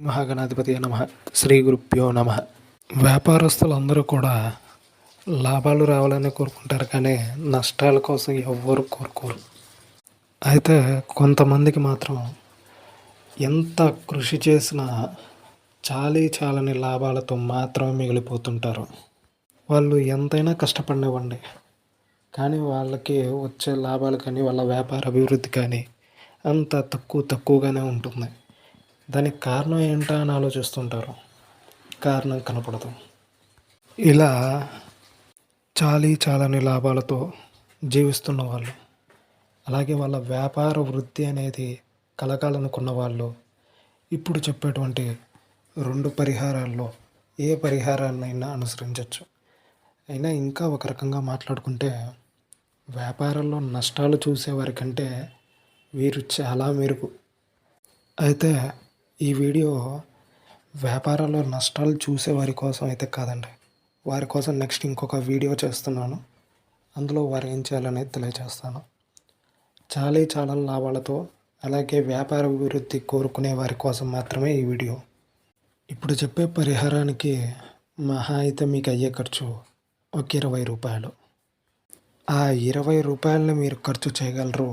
మహాగణాధిపతి నమ. శ్రీ గురుభ్యో నమ. వ్యాపారస్తులందరూ కూడా లాభాలు రావాలని కోరుకుంటారు, కానీ నష్టాల కోసం ఎవ్వరు కోరుకోరు. అయితే కొంతమందికి మాత్రం ఎంత కృషి చేసినా చాలని లాభాలతో మాత్రమే మిగిలిపోతుంటారు. వాళ్ళు ఎంతైనా కష్టపడినవ్వండి, కానీ వాళ్ళకి వచ్చే లాభాలు కానీ వాళ్ళ వ్యాపార అభివృద్ధి కానీ అంత తక్కువగానే ఉంటుంది. దానికి కారణం ఏంటా అని ఆలోచిస్తుంటారు. కారణం కనపడదు. ఇలా చాలని లాభాలతో జీవిస్తున్న వాళ్ళు, అలాగే వాళ్ళ వ్యాపార వృద్ధి అనేది కలగాలనుకున్న వాళ్ళు ఇప్పుడు చెప్పేటువంటి 2 పరిహారాల్లో ఏ పరిహారాన్నైనా అనుసరించవచ్చు. అయినా ఇంకా ఒక రకంగా మాట్లాడుకుంటే, వ్యాపారంలో నష్టాలు చూసేవారికంటే వీరు చాలా మెరుగు. అయితే ఈ వీడియో వ్యాపారంలో నష్టాలు చూసేవారి కోసం అయితే కాదండి. వారి కోసం నెక్స్ట్ ఇంకొక వీడియో చేస్తున్నాను. అందులో వారు ఏం చేయాలనేది తెలియజేస్తాను. చాలా లాభాలతో అలాగే వ్యాపార అభివృద్ధి కోరుకునే వారి కోసం మాత్రమే ఈ వీడియో. ఇప్పుడు చెప్పే పరిహారానికి మహా అయితే మీకు అయ్యే ఖర్చు ఒక 20 రూపాయలు. ఆ 20 రూపాయలని మీరు ఖర్చు చేయగలరు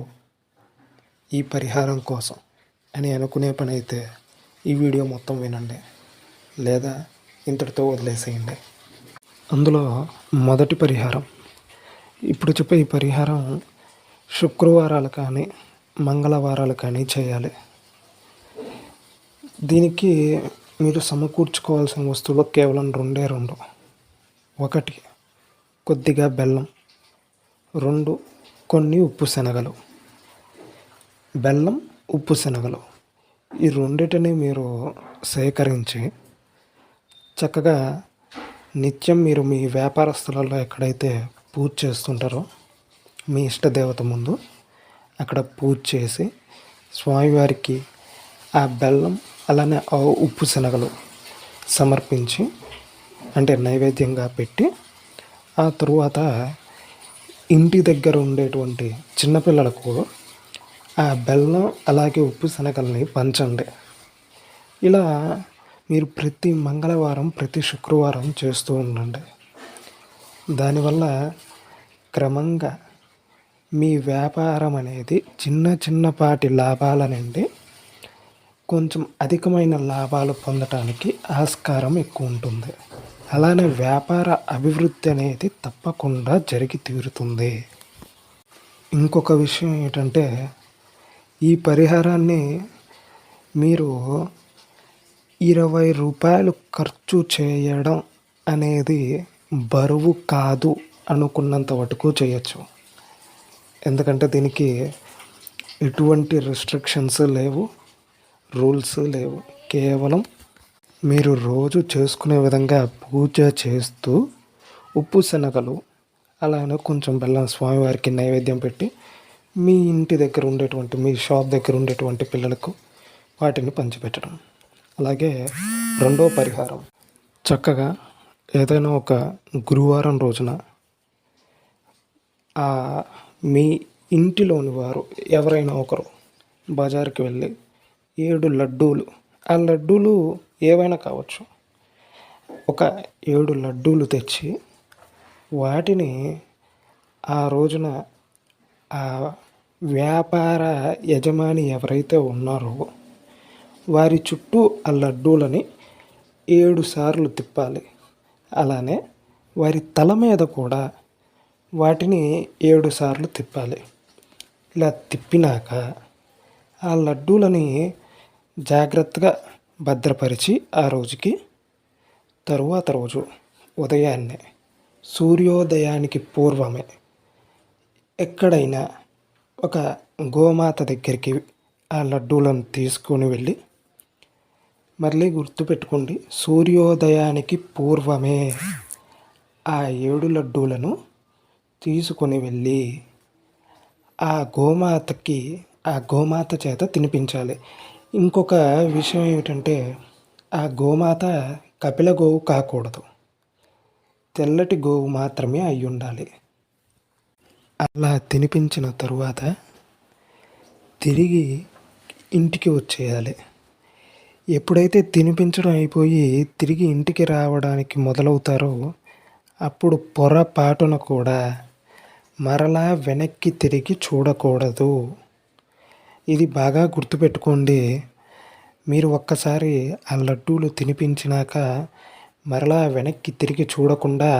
ఈ పరిహారం కోసం అని అనుకునే పని అయితే ఈ వీడియో మొత్తం వినండి, లేదా ఇంతటితో వదిలేసేయండి. అందులో మొదటి పరిహారం, ఇప్పుడు చెప్పే ఈ పరిహారం శుక్రవారాలు కానీ మంగళవారాలు కానీ చేయాలి. దీనికి మీరు సమకూర్చుకోవాల్సిన వస్తువులు కేవలం 2. 1 కొద్దిగా బెల్లం, 2 కొన్ని ఉప్పు శనగలు. బెల్లం, ఉప్పు శనగలు ఈ రెండిటిని మీరు సేకరించి చక్కగా నిత్యం మీరు మీ వ్యాపార స్థలాల్లో ఎక్కడైతే పూజ చేస్తుంటారో మీ ఇష్టదేవత ముందు అక్కడ పూజ చేసి స్వామివారికి ఆ బెల్లం అలానే ఆ ఉప్పు శనగలు సమర్పించి, అంటే నైవేద్యంగా పెట్టి, ఆ తరువాత ఇంటి దగ్గర ఉండేటువంటి చిన్నపిల్లలకు ఆ బెల్లం అలాగే ఉప్పు శనగల్ని పంచండి. ఇలా మీరు ప్రతి మంగళవారం ప్రతి శుక్రవారం చేస్తూ ఉండండి. దానివల్ల క్రమంగా మీ వ్యాపారం అనేది చిన్నపాటి లాభాల నుండి కొంచెం అధికమైన లాభాలు పొందటానికి ఆస్కారం ఎక్కువ ఉంటుంది. అలానే వ్యాపార అభివృద్ధి అనేది తప్పకుండా జరిగి తీరుతుంది. ఇంకొక విషయం ఏంటంటే, ఈ పరిహారాన్ని మీరు 20 రూపాయలు ఖర్చు చేయడం అనేది బరువు కాదు అనుకున్నంత మటుకు చేయొచ్చు. ఎందుకంటే దీనికి ఎటువంటి రెస్ట్రిక్షన్స్ లేవు, రూల్స్ లేవు. కేవలం మీరు రోజు చేసుకునే విధంగా పూజ చేస్తూ ఉప్పు శనగలు అలానే కొంచెం బెల్లం స్వామివారికి నైవేద్యం పెట్టి మీ ఇంటి దగ్గర ఉండేటువంటి మీ షాప్ దగ్గర ఉండేటువంటి పిల్లలకు వాటిని పంచిపెట్టడం. అలాగే 2వ పరిహారం, చక్కగా ఏదైనా ఒక గురువారం రోజున మీ ఇంటిలోని వారు ఎవరైనా ఒకరు బజార్కి వెళ్ళి 7 లడ్డూలు, ఆ లడ్డూలు ఏవైనా కావచ్చు, ఒక 7 లడ్డూలు తెచ్చి వాటిని ఆ రోజున ఆ వ్యాపార యజమాని ఎవరైతే ఉన్నారో వారి చుట్టూ ఆ లడ్డూలని 7 సార్లు తిప్పాలి. అలానే వారి తల మీద కూడా వాటిని 7 సార్లు తిప్పాలి. ఇలా తిప్పినాక ఆ లడ్డూలని జాగ్రత్తగా భద్రపరిచి ఆ రోజుకి తరువాత రోజు ఉదయాన్నే సూర్యోదయానికి పూర్వమే ఎక్కడైనా ఒక గోమాత దగ్గరికి ఆ లడ్డూలను తీసుకొని వెళ్ళి, మళ్ళీ గుర్తుపెట్టుకోండి, సూర్యోదయానికి పూర్వమే ఆ 7 లడ్డూలను తీసుకొని వెళ్ళి ఆ గోమాత చేత తినిపించాలి. ఇంకొక విషయం ఏమిటంటే, ఆ గోమాత కపిల గోవు కాకూడదు, తెల్లటి గోవు మాత్రమే అయి ఉండాలి. అలా తినిపించిన తరువాత తిరిగి ఇంటికి వచ్చేయాలి. ఎప్పుడైతే తినిపించడం అయిపోయి తిరిగి ఇంటికి రావడానికి మొదలవుతారో అప్పుడు పొరపాటున కూడా మరలా వెనక్కి తిరిగి చూడకూడదు. ఇది బాగా గుర్తుపెట్టుకోండి. మీరు ఒక్కసారి ఆ లడ్డూలు తినిపించినాక మరలా వెనక్కి తిరిగి చూడకుండా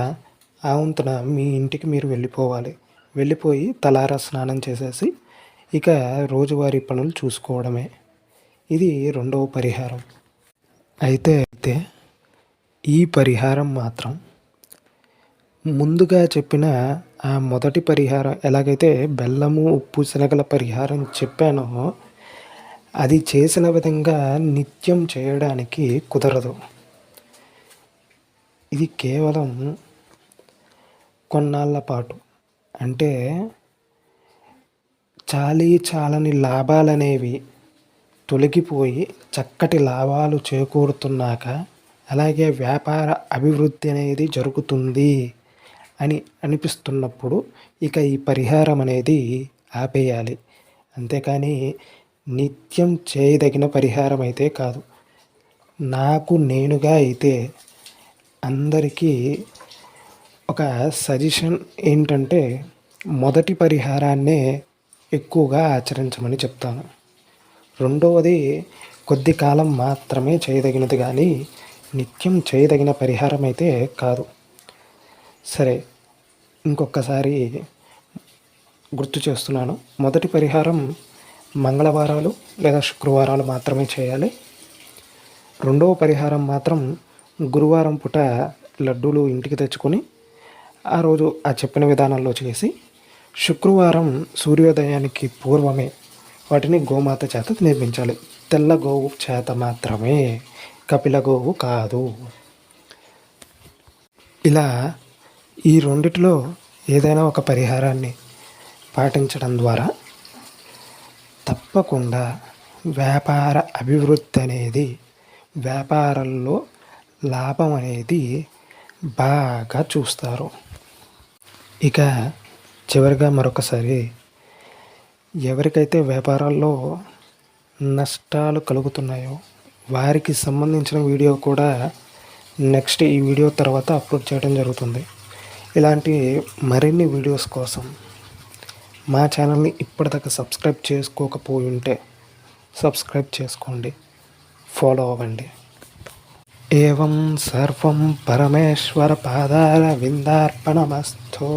ఆ వంతున మీ ఇంటికి మీరు వెళ్ళిపోవాలి. వెళ్ళిపోయి తలారా స్నానం చేసేసి ఇక రోజువారీ పనులు చూసుకోవడమే. ఇది రెండవ పరిహారం. అయితే ఈ పరిహారం మాత్రం ముందుగా చెప్పిన ఆ మొదటి పరిహారం ఎలాగైతే బెల్లము, ఉప్పు, శనగల పరిహారం చెప్పానో అది చేసిన విధంగా నిత్యం చేయడానికి కుదరదు. ఇది కేవలం కొన్నాళ్ళ పాటు, అంటే చాలని లాభాలనేవి తొలగిపోయి చక్కటి లాభాలు చేకూరుతున్నాక అలాగే వ్యాపార అభివృద్ధి అనేది జరుగుతుంది అని అనిపిస్తున్నప్పుడు ఇక ఈ పరిహారం అనేది ఆపేయాలి. అంతేకాని నిత్యం చేయదగిన పరిహారం అయితే కాదు. నాకు నేనుగా అయితే అందరికీ ఒక సజెషన్ ఏంటంటే మొదటి పరిహారాన్నే ఎక్కువగా ఆచరించమని చెప్తాను. రెండవది కొద్ది కాలం మాత్రమే చేయదగినది కానీ నిత్యం చేయదగిన పరిహారం అయితే కాదు. సరే, ఇంకొకసారి గుర్తు చేస్తున్నాను. మొదటి పరిహారం మంగళవారాలు లేదా శుక్రవారాలు మాత్రమే చేయాలి. రెండవ పరిహారం మాత్రం గురువారం పూట లడ్డూలు ఇంటికి తెచ్చుకొని ఆ రోజు ఆ చెప్పిన విధానంలో చేసి శుక్రవారం సూర్యోదయానికి పూర్వమే వాటిని గోమాత చేత తినిపించాలి. తెల్ల గోవు చేత మాత్రమే, కపిల గోవు కాదు. ఇలా ఈ రెండిటిలో ఏదైనా ఒక పరిహారాన్ని పాటించడం ద్వారా తప్పకుండా వ్యాపార అభివృద్ధి అనేది, వ్యాపారంలో లాభం అనేది బాగా చూస్తారు. ఇక చివరిగా మరొకసారి, ఎవరికైతే వ్యాపారాల్లో నష్టాలు కలుగుతున్నాయో వారికి సంబంధించిన వీడియో కూడా నెక్స్ట్ ఈ వీడియో తర్వాత అప్లోడ్ చేయడం జరుగుతుంది. ఇలాంటి మరిన్ని వీడియోస్ కోసం మా ఛానల్ని ఇప్పటిదాకా సబ్స్క్రైబ్ చేసుకోకపోయి ఉంటే సబ్స్క్రైబ్ చేసుకోండి, ఫాలో అవ్వండి. ఏవం సర్వం పరమేశ్వర పాదార విందార్పణమస్తు.